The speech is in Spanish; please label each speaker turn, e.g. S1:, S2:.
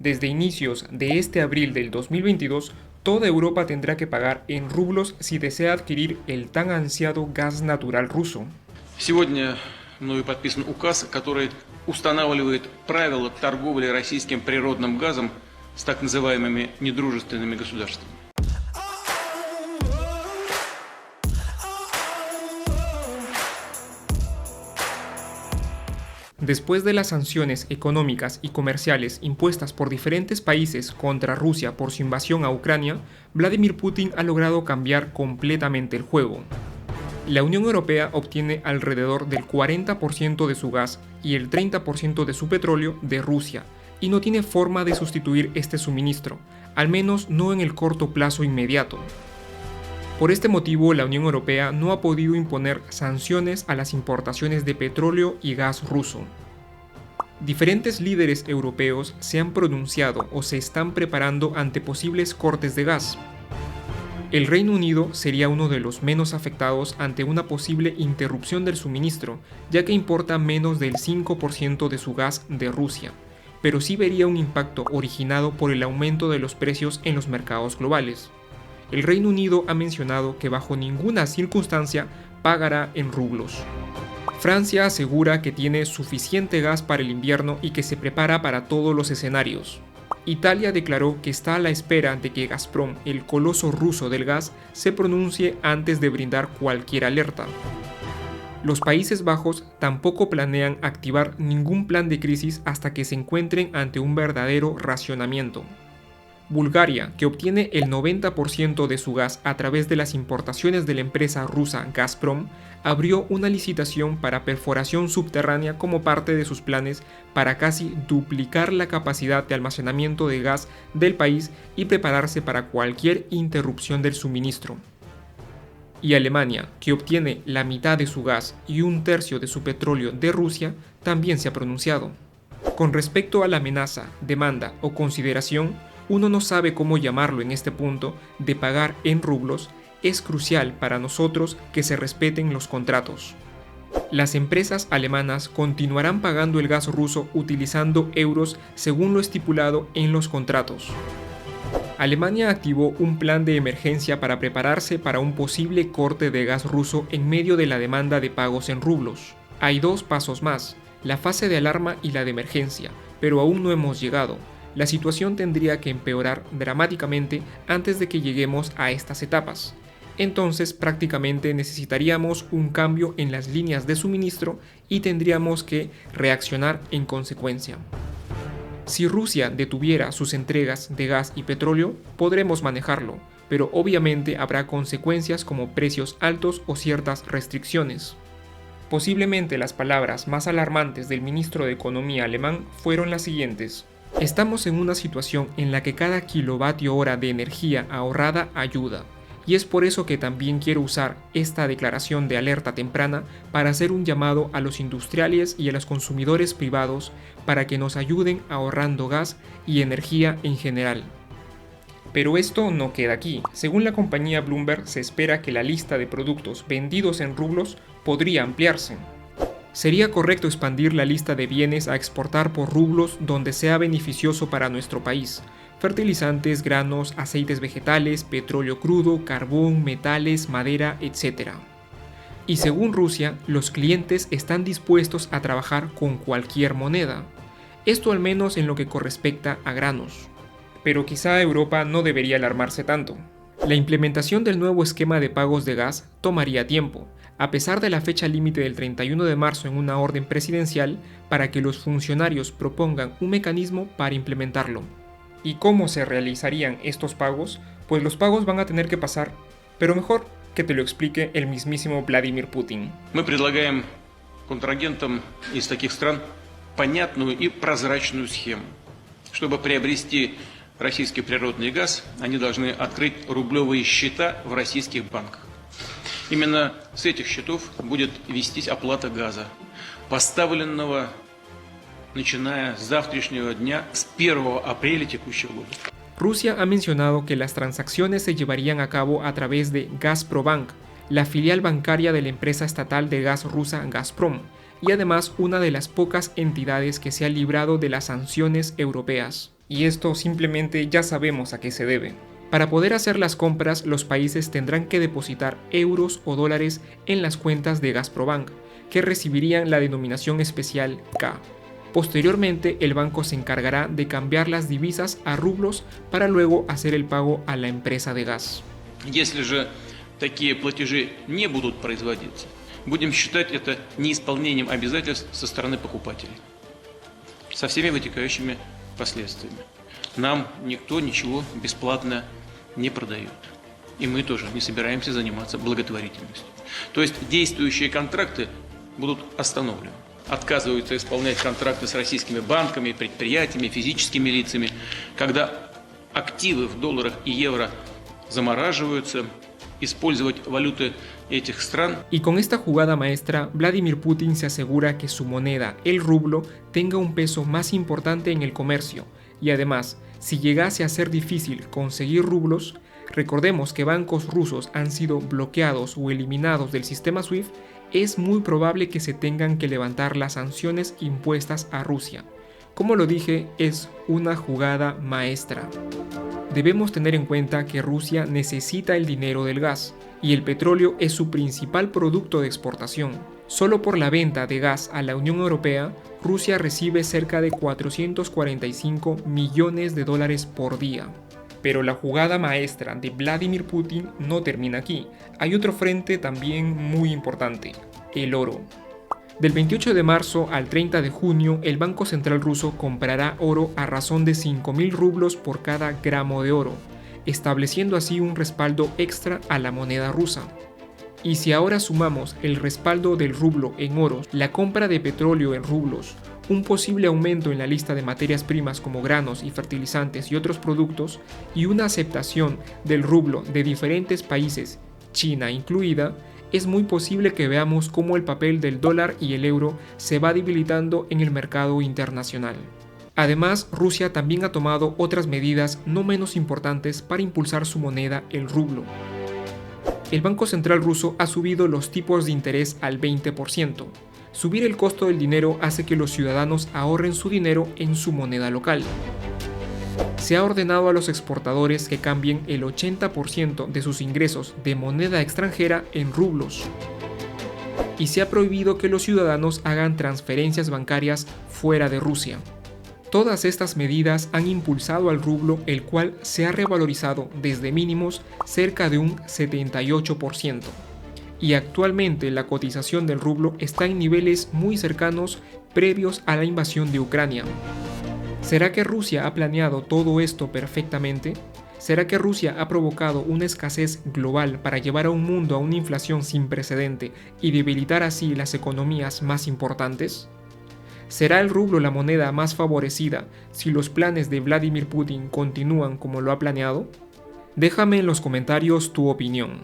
S1: Desde inicios de este abril del 2022, toda Europa tendrá que pagar en rublos si desea adquirir el tan ansiado gas natural ruso.
S2: Сегодня мною подписан указ, который устанавливает правила торговли российским природным газом с так называемыми недружественными государствами.
S1: Después de las sanciones económicas y comerciales impuestas por diferentes países contra Rusia por su invasión a Ucrania, Vladimir Putin ha logrado cambiar completamente el juego. La Unión Europea obtiene alrededor del 40% de su gas y el 30% de su petróleo de Rusia, y no tiene forma de sustituir este suministro, al menos no en el corto plazo inmediato. Por este motivo, la Unión Europea no ha podido imponer sanciones a las importaciones de petróleo y gas ruso. Diferentes líderes europeos se han pronunciado o se están preparando ante posibles cortes de gas. El Reino Unido sería uno de los menos afectados ante una posible interrupción del suministro, ya que importa menos del 5% de su gas de Rusia, pero sí vería un impacto originado por el aumento de los precios en los mercados globales. El Reino Unido ha mencionado que bajo ninguna circunstancia pagará en rublos. Francia asegura que tiene suficiente gas para el invierno y que se prepara para todos los escenarios. Italia declaró que está a la espera de que Gazprom, el coloso ruso del gas, se pronuncie antes de brindar cualquier alerta. Los Países Bajos tampoco planean activar ningún plan de crisis hasta que se encuentren ante un verdadero racionamiento. Bulgaria, que obtiene el 90% de su gas a través de las importaciones de la empresa rusa Gazprom, abrió una licitación para perforación subterránea como parte de sus planes para casi duplicar la capacidad de almacenamiento de gas del país y prepararse para cualquier interrupción del suministro. Y Alemania, que obtiene la mitad de su gas y un tercio de su petróleo de Rusia, también se ha pronunciado. Con respecto a la amenaza, demanda o consideración, uno no sabe cómo llamarlo en este punto, de pagar en rublos, es crucial para nosotros que se respeten los contratos. Las empresas alemanas continuarán pagando el gas ruso utilizando euros según lo estipulado en los contratos. Alemania activó un plan de emergencia para prepararse para un posible corte de gas ruso en medio de la demanda de pagos en rublos. Hay dos pasos más, la fase de alarma y la de emergencia, pero aún no hemos llegado. La situación tendría que empeorar dramáticamente antes de que lleguemos a estas etapas. Entonces prácticamente necesitaríamos un cambio en las líneas de suministro y tendríamos que reaccionar en consecuencia. Si Rusia detuviera sus entregas de gas y petróleo, podremos manejarlo, pero obviamente habrá consecuencias como precios altos o ciertas restricciones. Posiblemente las palabras más alarmantes del ministro de Economía alemán fueron las siguientes: estamos en una situación en la que cada kilovatio hora de energía ahorrada ayuda, y es por eso que también quiero usar esta declaración de alerta temprana para hacer un llamado a los industriales y a los consumidores privados para que nos ayuden ahorrando gas y energía en general. Pero esto no queda aquí. Según la compañía Bloomberg, se espera que la lista de productos vendidos en rublos podría ampliarse. Sería correcto expandir la lista de bienes a exportar por rublos donde sea beneficioso para nuestro país: fertilizantes, granos, aceites vegetales, petróleo crudo, carbón, metales, madera, etc. Y según Rusia, los clientes están dispuestos a trabajar con cualquier moneda. Esto al menos en lo que correspecta a granos. Pero quizá Europa no debería alarmarse tanto. La implementación del nuevo esquema de pagos de gas tomaría tiempo, a pesar de la fecha límite del 31 de marzo en una orden presidencial para que los funcionarios propongan un mecanismo para implementarlo. ¿Y cómo se realizarían estos pagos? Pues los pagos van a tener que pasar, pero mejor que te lo explique el mismísimo Vladimir Putin.
S2: Мы предлагаем контрагентам из таких стран понятную и прозрачную схему. Чтобы приобрести российский природный газ, они должны открыть рублевые счета в российских банках. Именно с этих счетов будет вестись оплата газа, поставленного начиная с завтрашнего дня, с 1 апреля текущего года.
S1: Rusia ha mencionado que las transacciones se llevarían a cabo a través de Gazprobank, la filial bancaria de la empresa estatal de gas rusa Gazprom, y además una de las pocas entidades que se ha librado de las sanciones europeas. y esto simplemente ya sabemos a qué se debe. Para poder hacer las compras, los países tendrán que depositar euros o dólares en las cuentas de Gazprobank, que recibirían la denominación especial K. Posteriormente, el banco se encargará de cambiar las divisas a rublos para luego hacer el pago a la empresa de gas.
S2: Если же такие платежи не будут производиться, будем считать это неисполнением обязательств со стороны покупателей, со всеми вытекающими последствиями. Нам никто ничего бесплатно не продает. И мы тоже не собираемся заниматься благотворительностью. То есть действующие контракты будут остановлены. Отказываются исполнять контракты с российскими банками, предприятиями, физическими лицами, когда активы в долларах и евро замораживаются, использовать валюты этих стран.
S1: Y con esta jugada maestra, Vladimir Putin se asegura que su moneda, el rublo, tenga un peso más importante en el comercio. Y además, si llegase a ser difícil conseguir rublos, recordemos que bancos rusos han sido bloqueados o eliminados del sistema SWIFT, es muy probable que se tengan que levantar las sanciones impuestas a Rusia. Como lo dije, es una jugada maestra. Debemos tener en cuenta que Rusia necesita el dinero del gas, y el petróleo es su principal producto de exportación. Solo por la venta de gas a la Unión Europea, Rusia recibe cerca de 445 millones de dólares por día. Pero la jugada maestra de Vladimir Putin no termina aquí. Hay otro frente también muy importante, el oro. Del 28 de marzo al 30 de junio, el Banco Central ruso comprará oro a razón de 5.000 rublos por cada gramo de oro, estableciendo así un respaldo extra a la moneda rusa. Y si ahora sumamos el respaldo del rublo en oro, la compra de petróleo en rublos, un posible aumento en la lista de materias primas como granos y fertilizantes y otros productos, y una aceptación del rublo de diferentes países, China incluida, es muy posible que veamos cómo el papel del dólar y el euro se va debilitando en el mercado internacional. Además, Rusia también ha tomado otras medidas no menos importantes para impulsar su moneda, el rublo. El Banco Central ruso ha subido los tipos de interés al 20%. Subir el costo del dinero hace que los ciudadanos ahorren su dinero en su moneda local. Se ha ordenado a los exportadores que cambien el 80% de sus ingresos de moneda extranjera en rublos. Y se ha prohibido que los ciudadanos hagan transferencias bancarias fuera de Rusia. Todas estas medidas han impulsado al rublo, el cual se ha revalorizado desde mínimos cerca de un 78%. Y actualmente la cotización del rublo está en niveles muy cercanos previos a la invasión de Ucrania. ¿Será que Rusia ha planeado todo esto perfectamente? ¿Será que Rusia ha provocado una escasez global para llevar a un mundo a una inflación sin precedente y debilitar así las economías más importantes? ¿Será el rublo la moneda más favorecida si los planes de Vladimir Putin continúan como lo ha planeado? Déjame en los comentarios tu opinión.